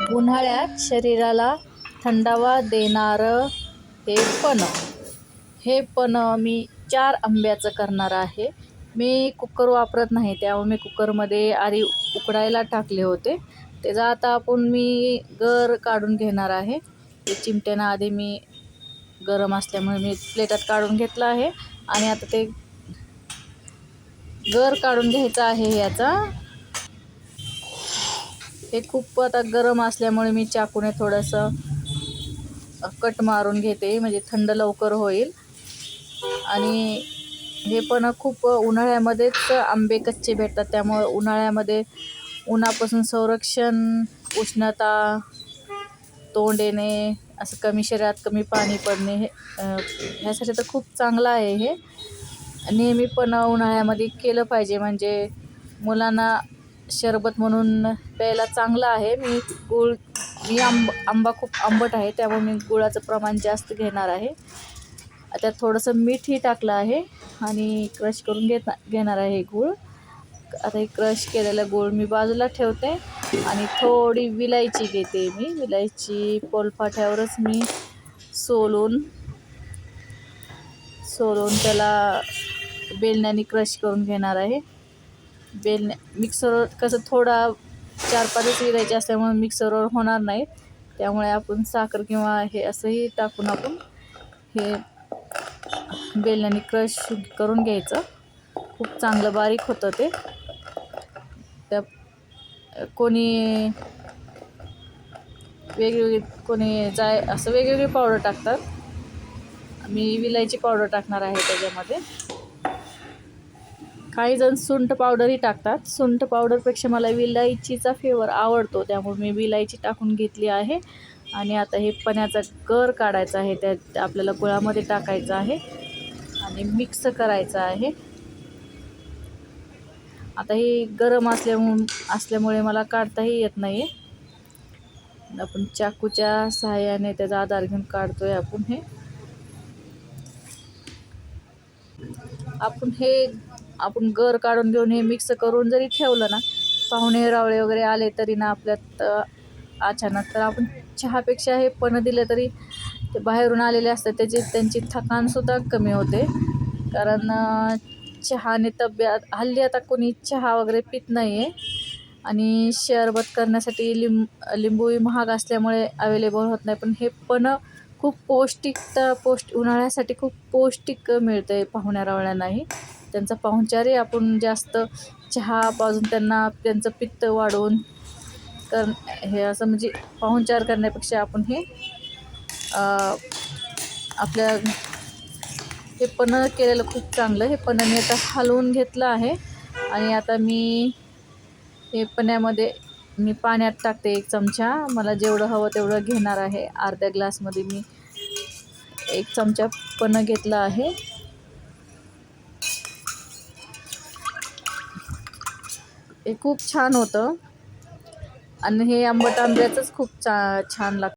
उन्हाळ्यात शरीराला थंडावा देणारं हे पण मी 4 आंब्याचं करणार आहे. मी कुकर वापरत नाही, त्यामुळे मी कुकरमध्ये आधी उकडायला टाकले होते. त्याचा आता मी गर काढून घेणार आहे. ते चिमट्यानं आधी मी गरम असल्यामुळे मी प्लेटात काढून घेतलं आहे आणि आता ते गर काढून घ्यायचा आहे याचा. हे खूप आता गरम असल्यामुळे मी चाकूने थोडंसं कट मारून घेते, म्हणजे थंड लवकर होईल. आणि हे पण खूप उन्हाळ्यामध्येच आंबे कच्चे भेटतात, त्यामुळे उन्हाळ्यामध्ये उन्हापासून संरक्षण, उष्णता, तोंड येणे, असं कमी शरीरात कमी पाणी पडणे, ह्यासाठी तर खूप चांगलं आहे. हे नेहमी पण उन्हाळ्यामध्ये केलं पाहिजे, म्हणजे मुलांना शरबत म्हणून प्यायला चांगलं आहे. आंबा खूप आंबट आहे, त्यामुळे मी गुळाचं प्रमाण जास्त घेणार आहे. त्यात थोडंसं मीठही टाकलं आहे आणि क्रश करून घेणार आहे गूळ. आता हे क्रश केलेलं गूळ मी बाजूला ठेवते आणि थोडी विलायची घेते. मी विलायची पोलपाट्यावरच मी सोलून त्याला बेलण्याने क्रश करून घेणार आहे. मिक्सरवर कसं थोडा 4-5 विलायची असल्यामुळे मिक्सरवर होणार नाही, त्यामुळे आपण साखर किंवा हे असंही टाकून आपण हे बेलण्याने क्रश करून घ्यायचं. खूप चांगलं बारीक होतं ते. त्या कोणी वेगवेगळी पावडर टाकतात. मी विलायची पावडर टाकणार आहे त्याच्यामध्ये. काही जण सुंठ पावडरही टाकतात. सुंठ पावडरपेक्षा मला विलायचीचा फ्लेवर आवडतो, त्यामुळे मी विलायची टाकून घेतली आहे. आणि आता हे पण्याचा गर काढायचा आहे, त्यात आपल्याला गुळामध्ये टाकायचं आहे आणि मिक्स करायचं आहे. आता हे गरम असल्यामुळे मला काढताही येत नाही. आपण चाकूच्या सहाय्याने त्याचा आधार घेऊन काढतोय आपण गर काढून घेऊन हे मिक्स करून जरी ठेवलं ना, पाहुणे रावळे वगैरे आले तरी ना आपल्यात अचानक, तर आपण चहापेक्षा हे पण दिलं तरी ते बाहेरून आलेले असतात, त्यांची थकानसुद्धा कमी होते. कारण चहाने हल्ली आता कोणी चहा वगैरे पित नाही आहे आणि शरबत करण्यासाठी लिंबूही महाग असल्यामुळे अवेलेबल होत नाही. पण हे पण खूप उन्हाळ्यासाठी खूप पौष्टिक मिळतं आहे पाहुण्या रावळ्यांनाही. त्यांचा पाहुणचारही आपण जास्त चहा पाजून त्यांचं पित्त वाढवून हे असं, म्हणजे पाहुणचार करण्यापेक्षा आपण हे आपल्या हे पन्ह केलेलं खूप चांगलं. हे पन्ह मी आता हलवून घेतलं आहे आणि आता मी हे पण्यामध्ये पाण्यात टाकते 1 चमचा. मला जेवढं हवं तेवढं घेणार आहे. अर्ध्या ग्लासमध्ये मी 1 चमचा पन्ह घेतला आहे. हे खूप छान होतं आणि हे आंबट आंब्याचंच खूप छान लागतं.